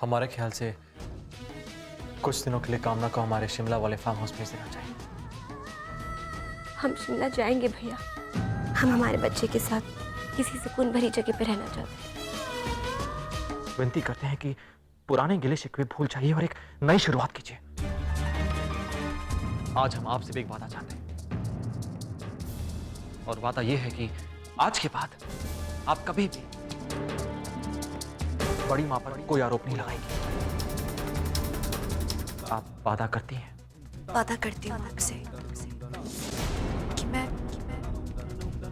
हमारे ख्याल से कुछ दिनों के लिए कामना को हमारे शिमला वाले फार्म हाउस भेज देना चाहिए। हम शिमला जाएंगे भैया। हम हमारे बच्चे के साथ किसी सुकून भरी जगह पे रहना चाहते हैं। विनती करते हैं कि पुराने गिले शिकवे भूल जाइए और एक नई शुरुआत कीजिए। आज हम आपसे भी एक वादा चाहते हैं, और वादा यह है कि आज के बाद आप कभी भी बड़ी मां पर कोई आरोप नहीं लगाएंगे। आप वादा करती हैं? वादा करती हूँ आपसे कि मैं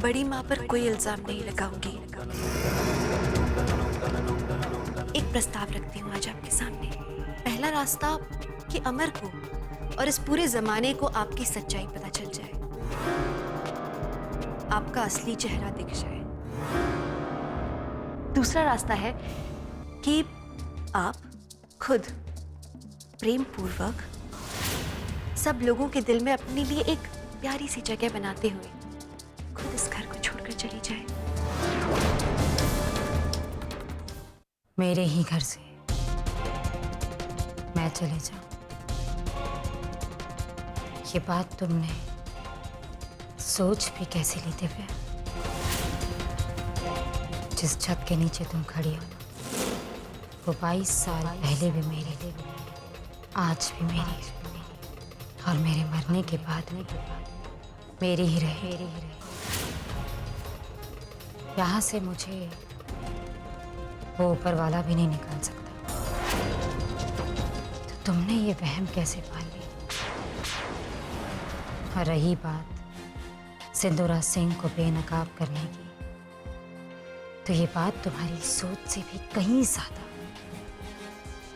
बड़ी माँ पर कोई इल्जाम नहीं लगाऊंगी। एक प्रस्ताव रखती हूँ आज आपके सामने। पहला रास्ता कि अमर को और इस पूरे जमाने को आपकी सच्चाई पता चल जाए, आपका असली चेहरा दिख जाए। दूसरा रास्ता है कि आप खुद प्रेम पूर्वक सब लोगों के दिल में अपने लिए एक प्यारी सी जगह बनाते हुए खुद इस घर को छोड़कर चली जाए। मेरे ही घर से मैं चले जाऊं, ये बात तुमने सोच भी कैसे ली दिव्या? जिस छत के नीचे तुम खड़ी हो वो 22 साल पहले भी मेरी, आज भी मेरी, और मेरे मरने के बाद मेरी ही रहे। यहाँ से मुझे वो ऊपर वाला भी नहीं निकाल सकता। तो तुमने ये वहम कैसे पाल ली? और रही बात सिंदूरा सिंह को बेनकाब करने की, तो ये बात तुम्हारी सोच से भी कहीं ज्यादा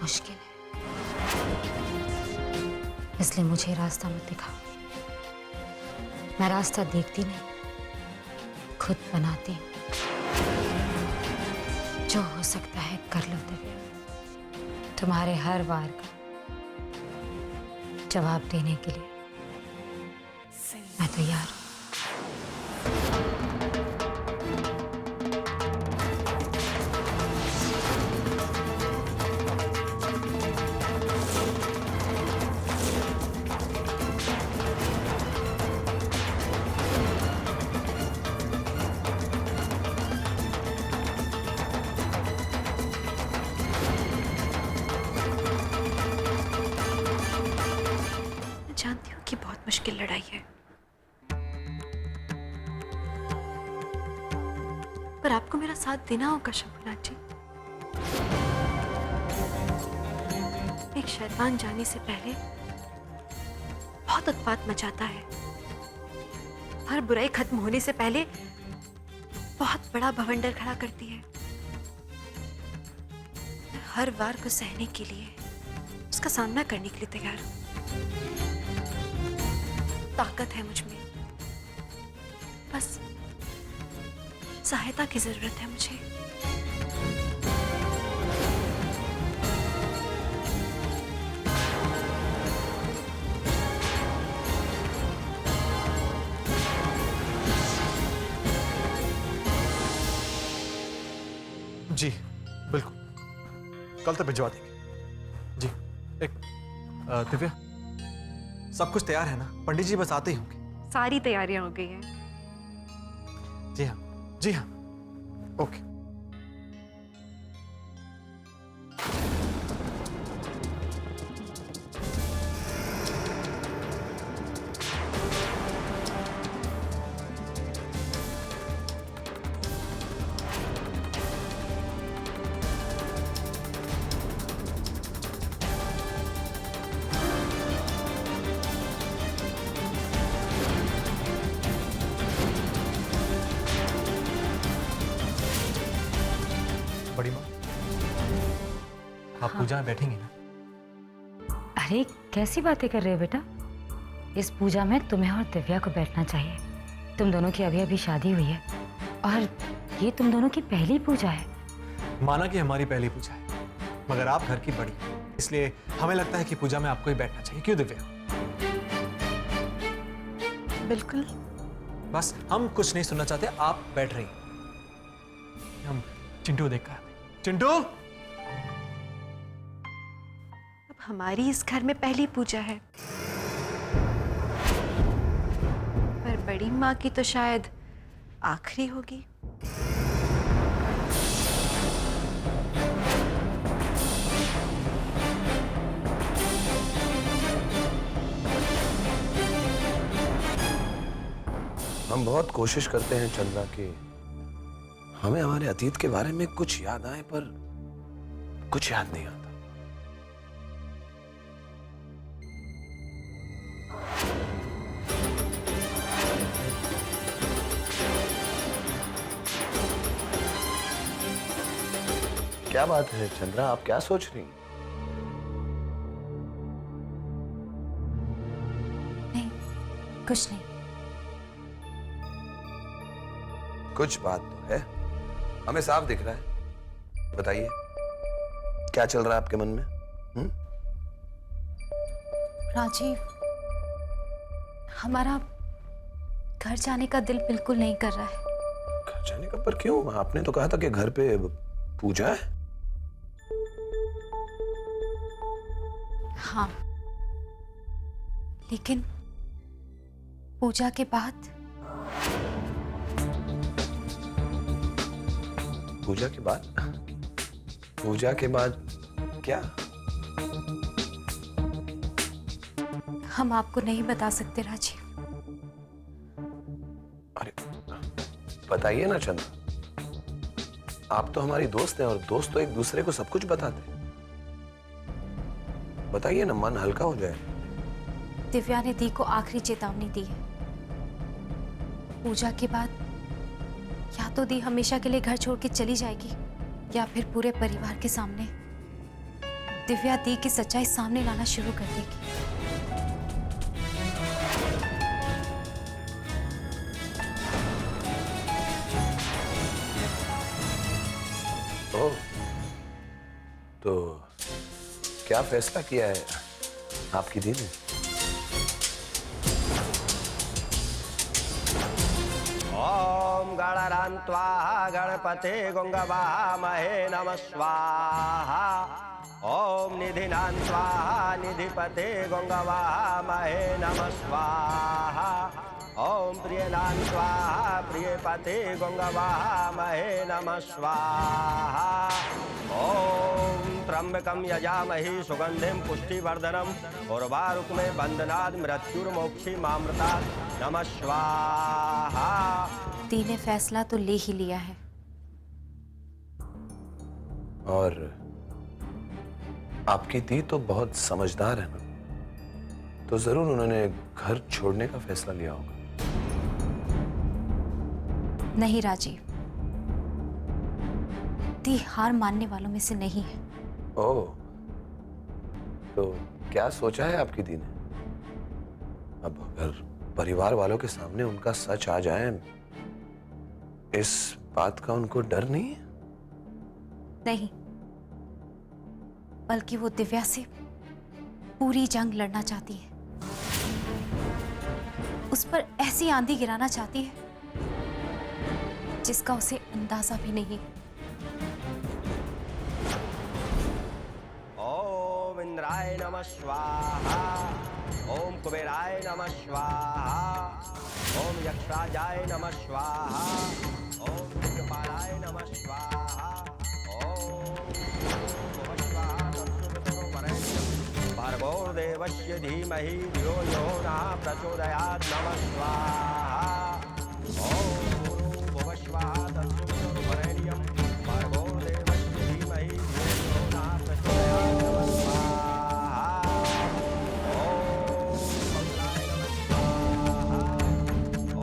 मुश्किल है। इसलिए मुझे रास्ता मत दिखाओ। मैं रास्ता देखती नहीं, खुद बनाती हूँ। जो हो सकता है कर लो दिव्या। तुम्हारे हर वार का जवाब देने के लिए मैं तैयार हूँ। जानती हूँ कि बहुत मुश्किल लड़ाई है, पर आपको मेरा साथ देना होगा शंभुनाथ जी। एक शैतान जाने से पहले बहुत उत्पात मचाता है। हर बुराई खत्म होने से पहले बहुत बड़ा भवंडर खड़ा करती है। मैं हर वार को सहने के लिए, उसका सामना करने के लिए तैयार हूँ। ताकत है मुझ में, बस सहायता की जरूरत है मुझे। जी बिल्कुल, कल तक भिजवा देंगे। जी एक दिव्या, सब कुछ तैयार है ना? पंडित जी बस आते ही होंगे। सारी तैयारियां हो गई हैं। जी हाँ, जी हाँ, ओके। बड़ी माँ, आप पूजा में बैठेंगी ना? अरे कैसी बातें कर रहे हो बेटा? इस पूजा में तुम्हें और दिव्या को बैठना चाहिए। तुम दोनों की अभी अभी शादी हुई है और ये तुम दोनों की पहली पूजा है। माना कि हमारी पहली पूजा है, मगर आप घर की बड़ी, इसलिए हमें लगता है कि पूजा में आपको ही बैठना चाहिए। क्यों दिव्या? बिल्कुल। बस हम कुछ नहीं सुनना चाहते, आप बैठ रही। हम चिंटू देख कर आते। चिंटू, हमारी इस घर में पहली पूजा है, पर बड़ी माँ की तो शायद आखिरी होगी। हम बहुत कोशिश करते हैं चंद्रा कि हमें हमारे अतीत के बारे में कुछ याद आए, पर कुछ याद नहीं आता। क्या बात है चंद्रा, आप क्या सोच रही हैं? नहीं, कुछ नहीं। कुछ बात तो है, हमें साफ दिख रहा है। बताइए क्या चल रहा है आपके मन में? राजीव, हमारा घर जाने का दिल बिल्कुल नहीं कर रहा है। घर जाने का? पर क्यों? आपने तो कहा था कि घर पे पूजा है। हाँ, लेकिन पूजा के बाद पूजा के बाद? पूजा के बाद क्या? हम आपको नहीं बता सकते राजीव। अरे बताइए ना चंद्रा, आप तो हमारी दोस्त हैं और दोस्त तो एक दूसरे को सब कुछ बताते हैं। बताइए ना, मन हल्का हो जाए। दिव्या ने दी को आखिरी चेतावनी दी है। पूजा के बाद या तो दी हमेशा के लिए घर छोड़ के चली जाएगी, या फिर पूरे परिवार के सामने दिव्या दी की सच्चाई सामने लाना शुरू कर देगी। ओह, तो क्या फैसला किया है आपकी दी ने? ओम गणरान्त्वा गणपते गुंगवामहे नमः स्वाहा। ओम निधिनान् स्वाहा निधिपते गुंगवामहे नमः स्वाहा। ओम प्रियनान् स्वाहा प्रियपते गुंगवामहे नमः स्वाहा। ओम त्र्यंबकं यजामहे सुगंधिं पुष्टिवर्धनम् उर्वारुकमेव बन्धनात् मृत्युर्मोक्षीमामृतात् नमः स्वाहा। दी ने फैसला तो ले ही लिया है। और आपकी दी तो बहुत समझदार है ना, तो जरूर उन्होंने घर छोड़ने का फैसला लिया होगा। नहीं राजीव, दी हार मानने वालों में से नहीं है। ओह, तो क्या सोचा है आपकी दी ने? अब अगर परिवार वालों के सामने उनका सच आ जाए, इस बात का उनको डर नहीं है? नहीं, बल्कि वो दिव्या से पूरी जंग लड़ना चाहती है। उस पर ऐसी आंधी गिराना चाहती है जिसका उसे अंदाजा भी नहीं। ओम इंद्राय नमः स्वाहा। ओम कुबेराय नमः स्वाहा। ओम यक्षराजाय नमः स्वाहा। ओम दिक्पालाय नमः स्वाहा। भर्गोर्देवस्य धीमहि धियो यो नः प्रचोदयात् नमः स्वाहा। ओम भुवः स्वाहा तत्सवितुर्वरेण्यं भर्गोर्देवस्य धीमहि धियो यो नः प्रचोदयात् नमः स्वाहा। ओम मंगलाय नमः स्वाहा।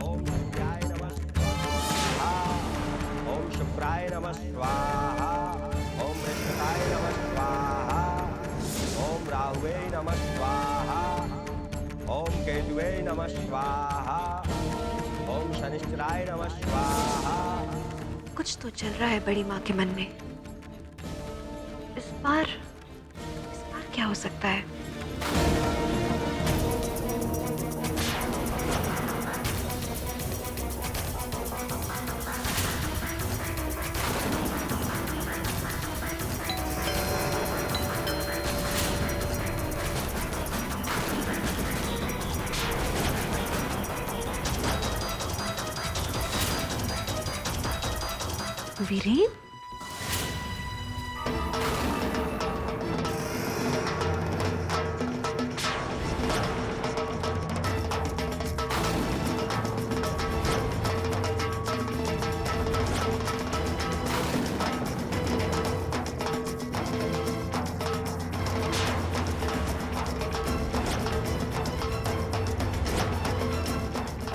ओम सूर्याय नमः स्वाहा। ओम शुक्राय नमः स्वाहा। ओम बृहस्पताय नमः स्वाहा। ओम राहुवे नमः स्वाहा। ओम केतुवे नमः स्वाहा। ओम शनिश्चराय नमः स्वाहा। कुछ तो चल रहा है बड़ी माँ के मन में। इस बार क्या हो सकता है? वीरेन,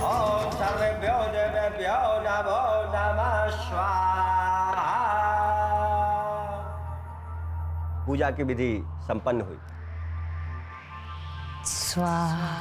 ओम सर्वेभ्यो देवेभ्यो नमो नमः स्वाहा। पूजा की विधि संपन्न हुई। स्वाहा।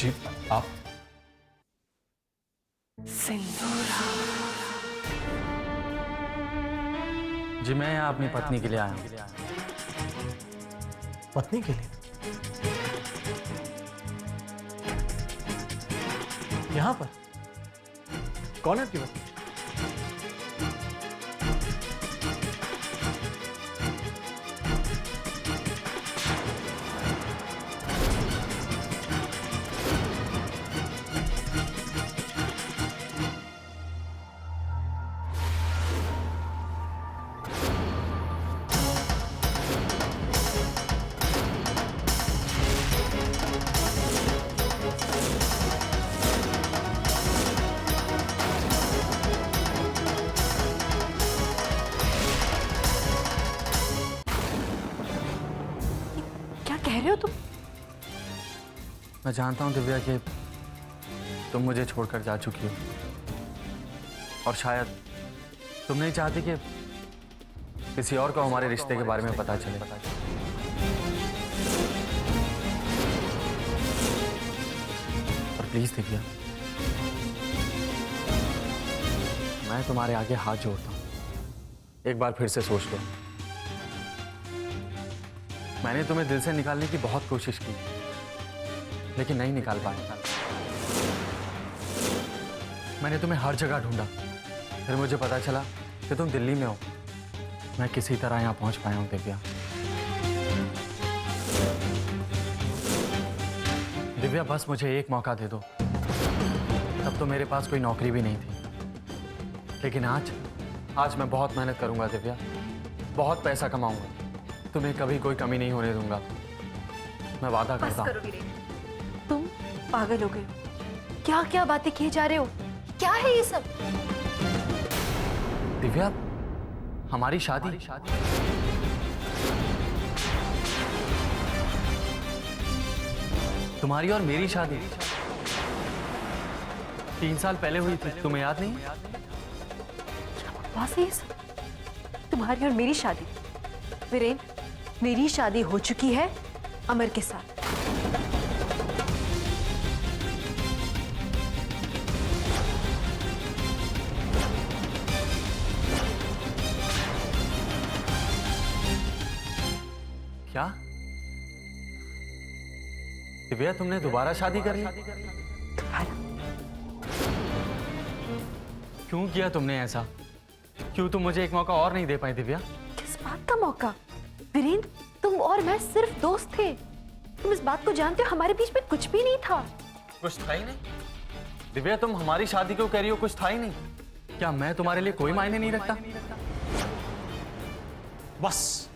जी आप जी मैं यहाँ अपनी पत्नी के लिए आया हूँ। पत्नी के लिए यहाँ पर कौन है आपकी पत्नी? क्या कह रहे हो तुम? मैं जानता हूँ दिव्या कि तुम मुझे छोड़कर जा चुकी हो और शायद तुम नहीं चाहती कि किसी और को हमारे रिश्ते के बारे में पता चले। और प्लीज दिव्या, मैं तुम्हारे आगे हाथ जोड़ता हूँ, एक बार फिर से सोच लो। मैंने तुम्हें दिल से निकालने की बहुत कोशिश की लेकिन नहीं निकाल पाया। मैंने तुम्हें हर जगह ढूंढा, फिर मुझे पता चला कि तुम दिल्ली में हो। मैं किसी तरह यहाँ पहुंच पाया हूँ दिव्या। दिव्या बस मुझे एक मौका दे दो। तब तो मेरे पास कोई नौकरी भी नहीं थी, लेकिन आज मैं बहुत मेहनत करूंगा दिव्या, बहुत पैसा कमाऊंगा, तुम्हें कभी कोई कमी नहीं होने दूंगा, मैं वादा करता हूँ। तुम पागल हो गए हो। क्या क्या बातें किए जा रहे हो? क्या है ये सब? दिव्या, हमारी शादी तुम्हारी और मेरी शादी 3 साल पहले हुई थी, तुम्हें याद नहीं? वहां से ये सब? तुम्हारी और मेरी शादी? वीरेन, मेरी शादी हो चुकी है अमर के साथ। क्या दिव्या, तुमने दोबारा शादी कर ली? तुम्हारा क्यों किया तुमने ऐसा? क्यों तुम मुझे एक मौका और नहीं दे पाई दिव्या? किस बात का मौका? वीरेंद्र, तुम और मैं सिर्फ दोस्त थे। तुम इस बात को जानते हो, हमारे बीच में कुछ भी नहीं था। कुछ था ही नहीं? दिव्या, तुम हमारी शादी क्यों कह रही हो? कुछ था ही नहीं? क्या मैं तुम्हारे लिए कोई मायने नहीं रखता? बस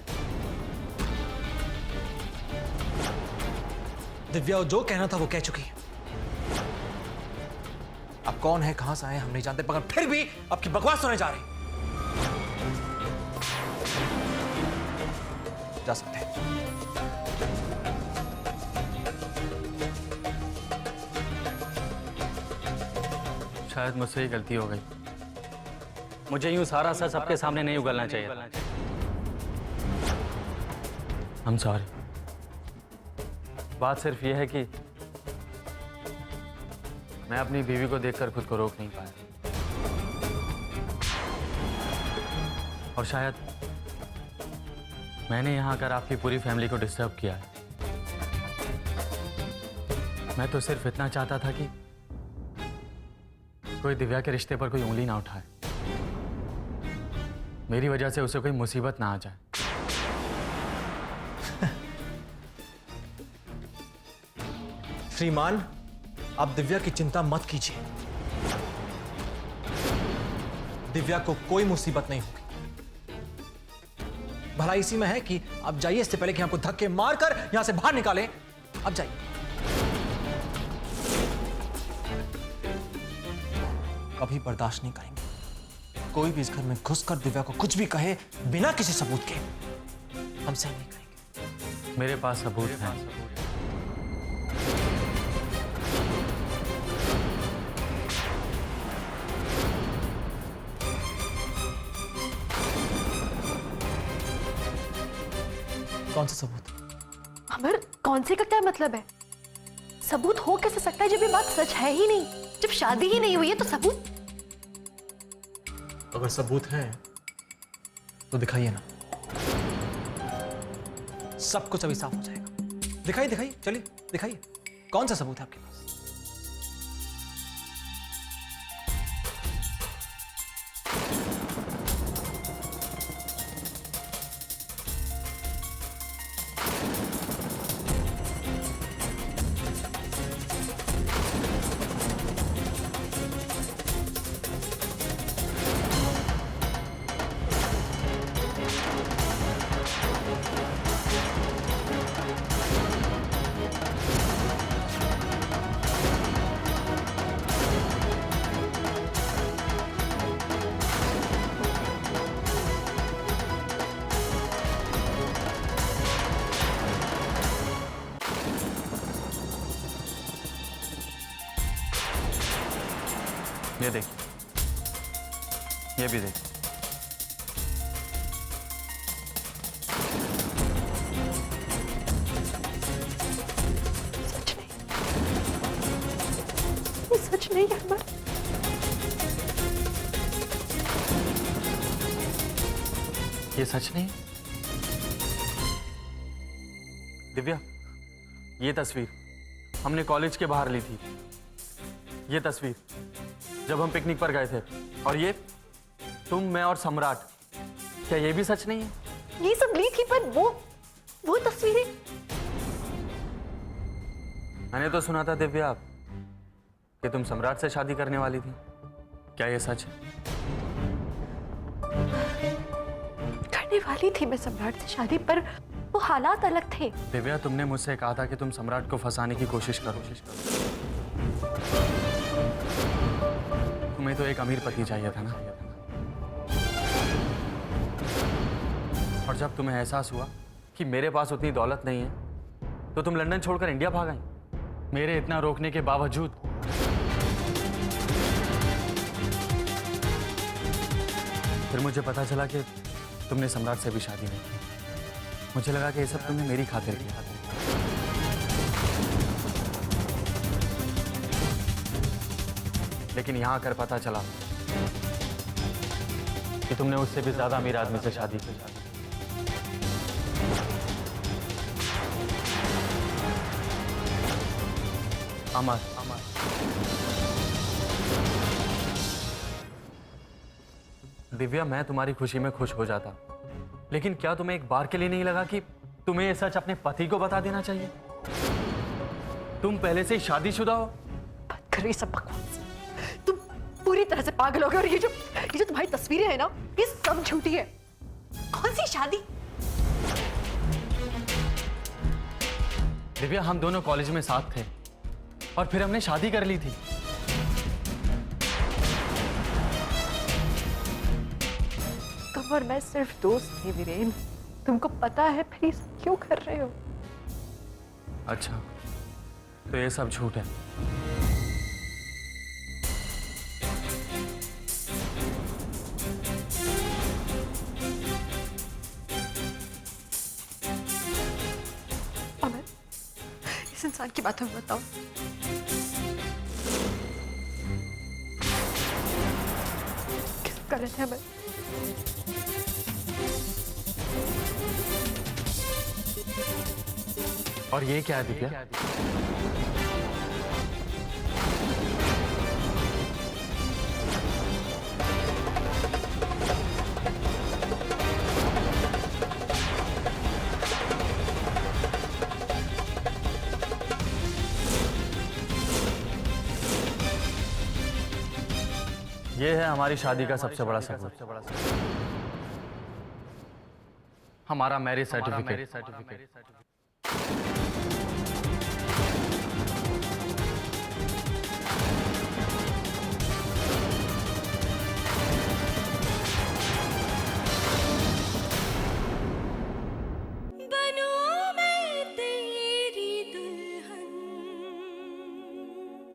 दिव्या जो कहना था वो कह चुकी है। अब कौन है, कहां से आए हम नहीं जानते, मगर फिर भी आपकी बकवास सुने जा रही। जा सकते हैं। शायद मुझसे ही गलती हो गई। मुझे यूं सारा सच सबके सामने नहीं उगलना चाहिए। I'm sorry। बात सिर्फ यह है कि मैं अपनी बीवी को देखकर खुद को रोक नहीं पाया, और शायद मैंने यहां आकर आपकी पूरी फैमिली को डिस्टर्ब किया है। मैं तो सिर्फ इतना चाहता था कि कोई दिव्या के रिश्ते पर कोई उंगली ना उठाए, मेरी वजह से उसे कोई मुसीबत ना आ जाए। श्रीमान, आप दिव्या की चिंता मत कीजिए। दिव्या को कोई मुसीबत नहीं होगी। भला इसी में है कि आप जाइए, इससे पहले कि हमको धक्के मारकर यहां से बाहर निकालें। आप जाइए। कभी बर्दाश्त नहीं करेंगे। कोई भी इस घर में घुसकर दिव्या को कुछ भी कहे बिना किसी सबूत के, हम सहन नहीं करेंगे। मेरे पास सबूत हैं। कौन सा सबूत? अमर, कौन से का क्या मतलब है? सबूत हो कैसे सकता है जब ये बात सच है ही नहीं, जब शादी ही नहीं हुई है तो सबूत? अगर सबूत है तो दिखाइए ना, सब कुछ अभी साफ हो जाएगा। दिखाइए दिखाइए, चलिए दिखाइए, कौन सा सबूत है आपके पास? ये देखिए, ये भी देखिए। सच नहीं, ये सच नहीं है अमर। ये सच नहीं? दिव्या, ये तस्वीर हमने कॉलेज के बाहर ली थी। ये तस्वीर जब हम पिकनिक पर गए थे, और ये तुम, मैं और सम्राट। क्या ये भी सच नहीं है? ये सब ली थी, पर वो तस्वीरें। मैंने तो सुना था दिव्या कि तुम सम्राट से शादी करने वाली थी। क्या ये सच है? करने वाली थी मैं सम्राट से शादी, पर वो हालात अलग थे। दिव्या, तुमने मुझसे कहा था कि तुम सम्राट को फंसाने की कोशिश करो। तुम्हें तो एक अमीर पति चाहिए था ना, और जब तुम्हें एहसास हुआ कि मेरे पास उतनी दौलत नहीं है, तो तुम लंदन छोड़कर इंडिया भाग आई, मेरे इतना रोकने के बावजूद। फिर मुझे पता चला कि तुमने सम्राट से भी शादी नहीं की। मुझे लगा कि ये सब तुमने मेरी खातिर किया। लेकिन यहां आकर पता चला कि तुमने उससे भी ज्यादा अमीर आदमी से शादी की। अमर, दिव्या, मैं तुम्हारी खुशी में खुश हो जाता, लेकिन क्या तुम्हें एक बार के लिए नहीं लगा कि तुम्हें ये सच अपने पति को बता देना चाहिए? तुम पहले से ही शादीशुदा हो। बात कर रही सब बकवास। तुम पूरी तरह से पागल हो गए, और ये जो तुम्हारी तस्वीरें हैं ना, ये सब झूठी है। कौन सी शादी? दिव्या, हम दोनों कॉलेज में साथ थे और फिर हमने शादी कर ली थी। तुम और मैं सिर्फ दोस्त थे वीरेन, तुमको पता है, फिर ये सब क्यों कर रहे हो? अच्छा, तो ये सब झूठ है। अमर, इस इंसान की बात हमें बताओ। क्या गलत है अमर? और ये क्या है दिव्या? ये है हमारी शादी का सबसे बड़ा सबूत, हमारा मैरिज सर्टिफिकेट।